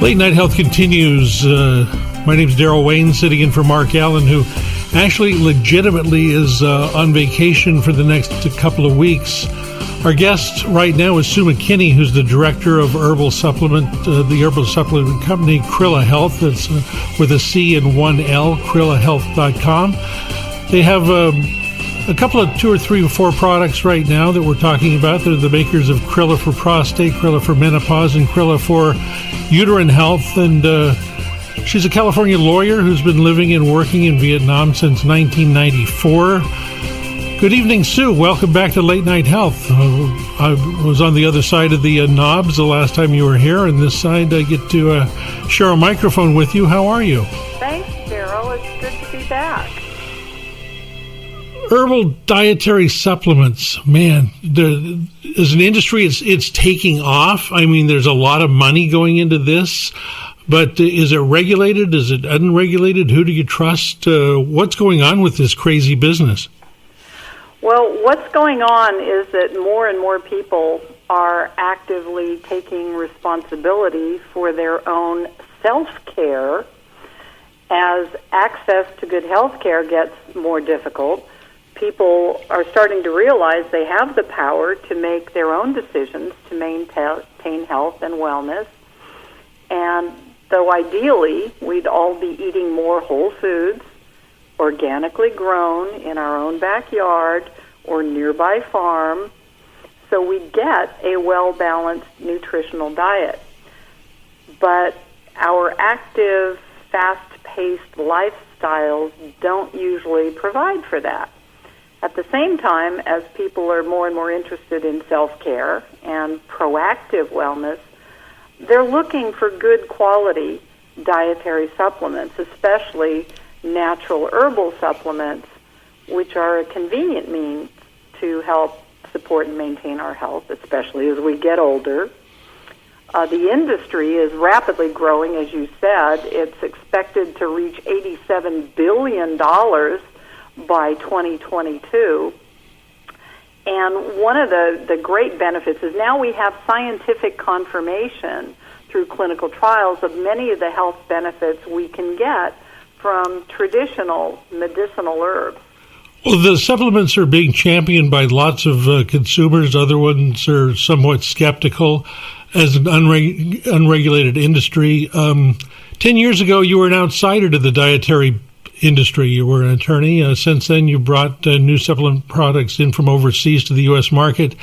Late Night Health continues. My name's Daryl Wayne, sitting in for Mark Alyn, who actually legitimately is on vacation for the next couple of weeks. Our guest right now is Sue McKinney, who's the director of herbal supplement, the herbal supplement company Krilla Health. That's with a C and one L, krillahealth.com. They have a couple of 2 or 3 or 4 products right now that we're talking about. They're the makers of Krilla for prostate, Krilla for menopause, and Krilla for uterine health. And she's a California lawyer who's been living and working in Vietnam since 1994. Good evening, Sue. Welcome back to Late Night Health. I was on the other side of the knobs the last time you were here, and this side I get to share a microphone with you. How are you? Thanks, Daryl. It's good to be back. Herbal dietary supplements, man, as an industry, it's taking off. I mean, there's a lot of money going into this, but is it regulated? Is it unregulated? Who do you trust? What's going on with this crazy business? Well, what's going on is that more and more people are actively taking responsibility for their own self-care as access to good health care gets more difficult. People are starting to realize they have the power to make their own decisions to maintain health and wellness. And though ideally we'd all be eating more whole foods, organically grown in our own backyard or nearby farm, so we get a well-balanced nutritional diet. But our active, fast-paced lifestyles don't usually provide for that. At the same time, as people are more and more interested in self-care and proactive wellness, they're looking for good quality dietary supplements, especially natural herbal supplements, which are a convenient means to help support and maintain our health, especially as we get older. The industry is rapidly growing, as you said. It's expected to reach $87 billion by 2022. And one of the great benefits is now we have scientific confirmation through clinical trials of many of the health benefits we can get from traditional medicinal herbs. Well, the supplements are being championed by lots of consumers. Other ones are somewhat skeptical as an unregulated industry. 10 years ago, you were an outsider to the dietary industry. You were an attorney. Since then, you brought new supplement products in from overseas to the U.S. market,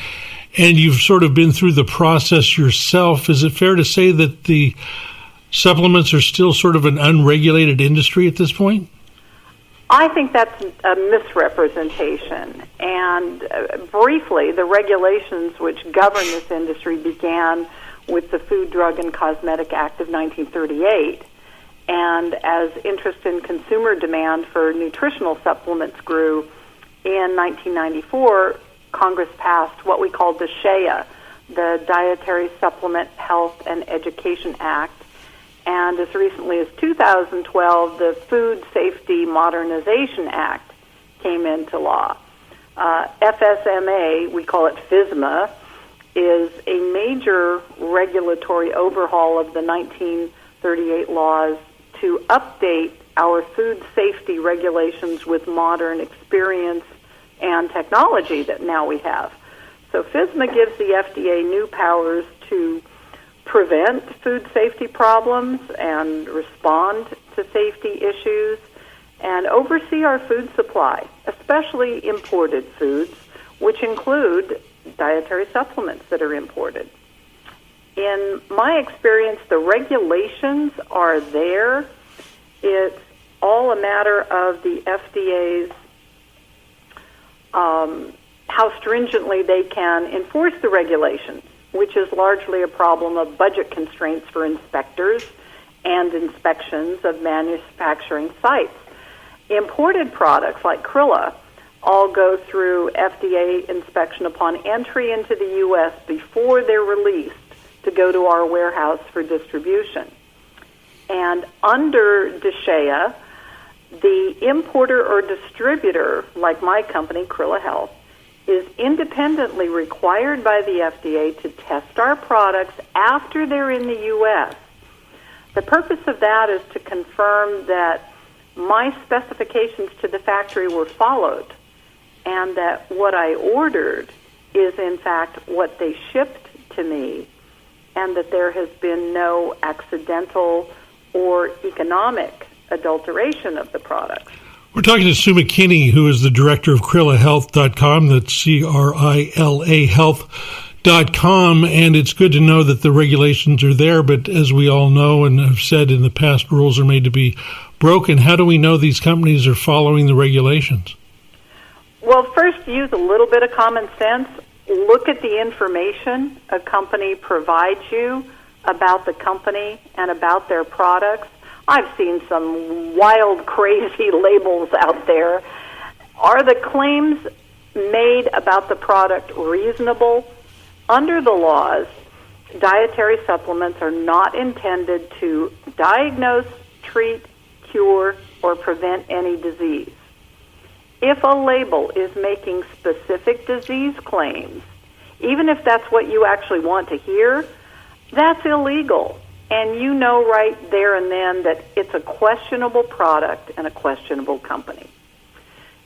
and you've sort of been through the process yourself. Is it fair to say that the supplements are still sort of an unregulated industry at this point? I think that's a misrepresentation. And briefly, the regulations which govern this industry began with the Food, Drug, and Cosmetic Act of 1938. And as interest in consumer demand for nutritional supplements grew, in 1994, Congress passed what we called the SHEA, the Dietary Supplement Health and Education Act. And as recently as 2012, the Food Safety Modernization Act came into law. FSMA, we call it FSMA, is a major regulatory overhaul of the 1938 laws to update our food safety regulations with modern experience and technology that now we have. So FSMA gives the FDA new powers to prevent food safety problems and respond to safety issues and oversee our food supply, especially imported foods, which include dietary supplements that are imported. In my experience, the regulations are there. It's all a matter of the FDA's how stringently they can enforce the regulations, which is largely a problem of budget constraints for inspectors and inspections of manufacturing sites. Imported products like Krilla all go through FDA inspection upon entry into the U.S. before they're released to go to our warehouse for distribution. And under DSHEA, the importer or distributor, like my company, Krilla Health, is independently required by the FDA to test our products after they're in the U.S. The purpose of that is to confirm that my specifications to the factory were followed and that what I ordered is, in fact, what they shipped to me, and that there has been no accidental or economic adulteration of the products. We're talking to Sue McKinney, who is the director of CrillaHealth.com. That's CRILA Health.com, and it's good to know that the regulations are there, but as we all know and have said in the past, rules are made to be broken. How do we know these companies are following the regulations? Well, first, use a little bit of common sense. Look at the information a company provides you about the company and about their products. I've seen some wild, crazy labels out there. Are the claims made about the product reasonable? Under the laws, dietary supplements are not intended to diagnose, treat, cure, or prevent any disease. If a label is making specific disease claims, even if that's what you actually want to hear, that's illegal. And you know right there and then that it's a questionable product and a questionable company.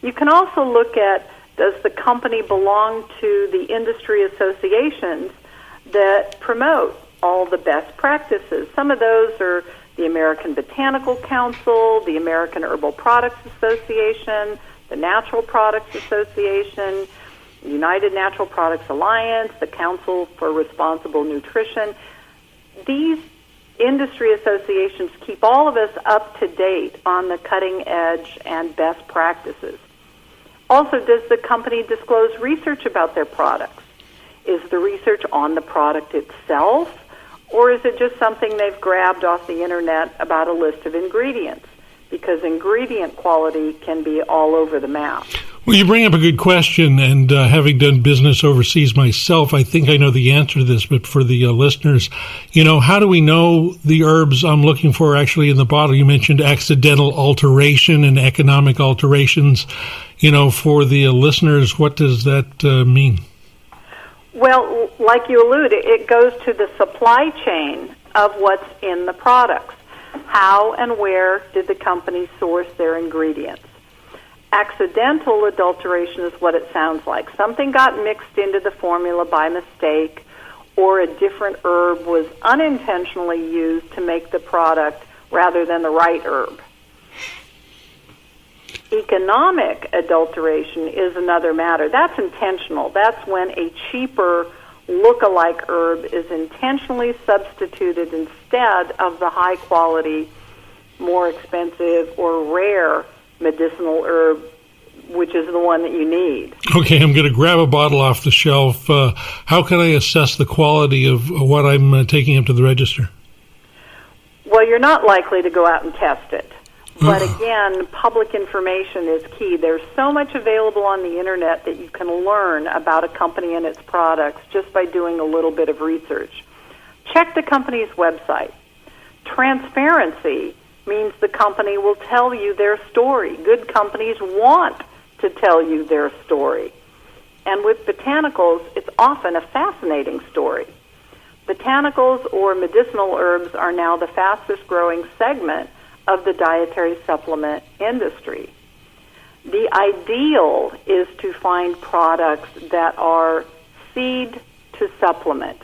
You can also look at, does the company belong to the industry associations that promote all the best practices? Some of those are the American Botanical Council, the American Herbal Products Association, the Natural Products Association, the United Natural Products Alliance, the Council for Responsible Nutrition. These industry associations keep all of us up to date on the cutting edge and best practices. Also, does the company disclose research about their products? Is the research on the product itself, or is it just something they've grabbed off the internet about a list of ingredients? Because ingredient quality can be all over the map. Well, you bring up a good question, and having done business overseas myself, I think I know the answer to this, but for the listeners, how do we know the herbs I'm looking for are actually in the bottle? You mentioned accidental alteration and economic alterations. For the listeners, what does that mean? Well, like you alluded, it goes to the supply chain of what's in the products. How and where did the company source their ingredients? Accidental adulteration is what it sounds like. Something got mixed into the formula by mistake, or a different herb was unintentionally used to make the product rather than the right herb. Economic adulteration is another matter. That's intentional. That's when a cheaper look-alike herb is intentionally substituted instead of the high-quality, more expensive, or rare medicinal herb, which is the one that you need. Okay, I'm going to grab a bottle off the shelf. How can I assess the quality of what I'm taking up to the register? Well, you're not likely to go out and test it. But again, public information is key. There's so much available on the internet that you can learn about a company and its products just by doing a little bit of research. Check the company's website. Transparency means the company will tell you their story. Good companies want to tell you their story. And with botanicals, it's often a fascinating story. Botanicals or medicinal herbs are now the fastest growing segment of the dietary supplement industry. The ideal is to find products that are seed to supplement,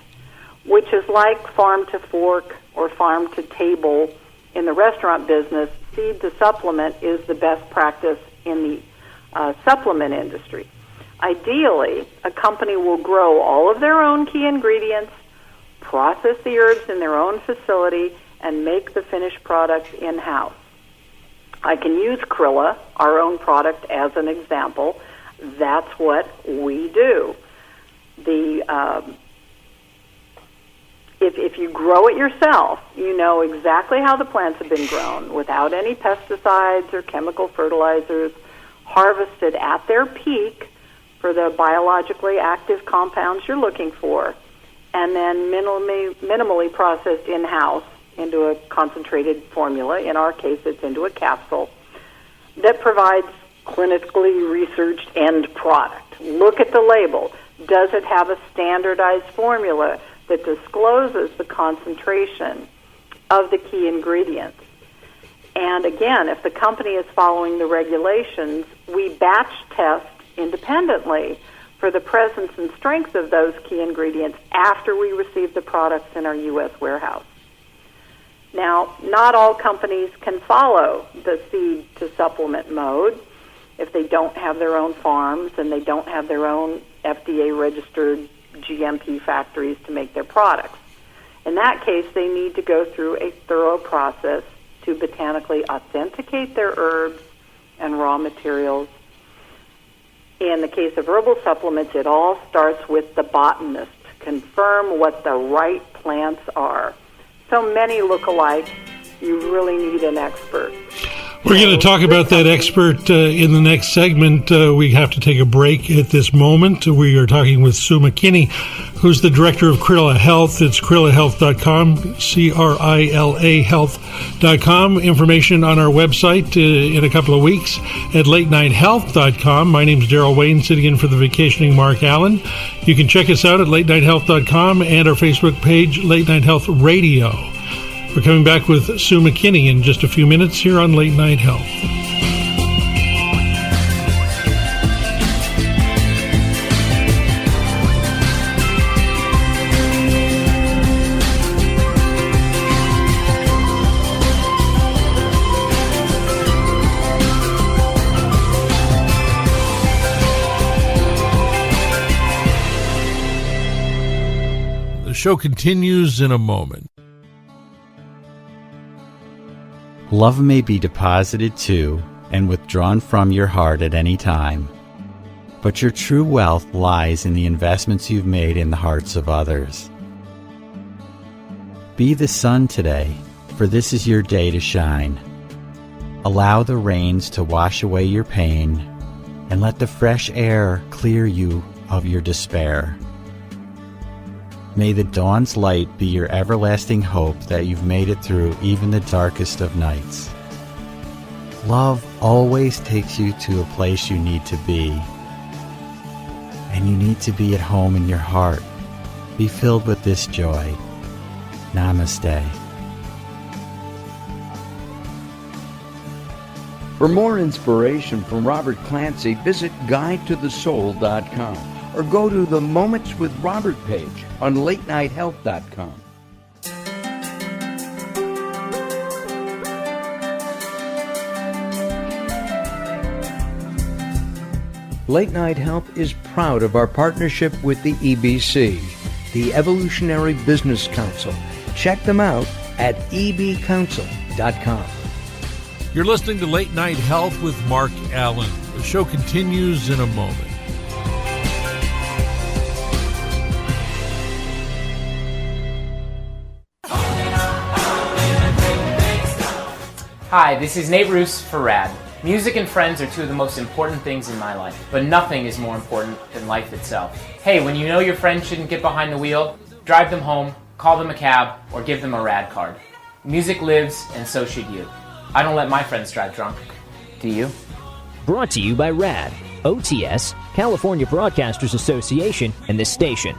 which is like farm to fork or farm to table in the restaurant business. Seed to supplement is the best practice in the supplement industry. Ideally, a company will grow all of their own key ingredients, process the herbs in their own facility, and make the finished product in-house. I can use Krilla, our own product, as an example. That's what we do. If you grow it yourself, you know exactly how the plants have been grown without any pesticides or chemical fertilizers, harvested at their peak for the biologically active compounds you're looking for, and then minimally processed in-house into a concentrated formula. In our case, it's into a capsule that provides clinically researched end product. Look at the label. Does it have a standardized formula that discloses the concentration of the key ingredients. And again, if the company is following the regulations, we batch test independently for the presence and strength of those key ingredients after we receive the products in our U.S. warehouse. Now, not all companies can follow the seed to supplement mode if they don't have their own farms and they don't have their own FDA-registered GMP factories to make their products. In that case, they need to go through a thorough process to botanically authenticate their herbs and raw materials. In the case of herbal supplements, it all starts with the botanist to confirm what the right plants are. So many look alike, you really need an expert. We're going to talk about that expert in the next segment. We have to take a break at this moment. We are talking with Sue McKinney, who's the director of Krilla Health. It's krillahealth.com, Krila health.com. Information on our website in a couple of weeks at latenighthealth.com. My name's Daryl Wayne, sitting in for the vacationing Mark Alyn. You can check us out at latenighthealth.com and our Facebook page, Late Night Health Radio. We're coming back with Sue McKinney in just a few minutes here on Late Night Health. The show continues in a moment. Love may be deposited to and withdrawn from your heart at any time, but your true wealth lies in the investments you've made in the hearts of others. Be the sun today, for this is your day to shine. Allow the rains to wash away your pain, and let the fresh air clear you of your despair. May the dawn's light be your everlasting hope that you've made it through even the darkest of nights. Love always takes you to a place you need to be, and you need to be at home in your heart. Be filled with this joy. Namaste. For more inspiration from Robert Clancy, visit guidetothesoul.com or go to the Moments with Robert page on latenighthealth.com. Late Night Health is proud of our partnership with the EBC, the Evolutionary Business Council. Check them out at ebcouncil.com. You're listening to Late Night Health with Mark Alyn. The show continues in a moment. Hi, this is Nate Roos for RAD. Music and friends are two of the most important things in my life, but nothing is more important than life itself. Hey, when you know your friend shouldn't get behind the wheel, drive them home, call them a cab, or give them a RAD card. Music lives, and so should you. I don't let my friends drive drunk. Do you? Brought to you by RAD, OTS, California Broadcasters Association, and this station.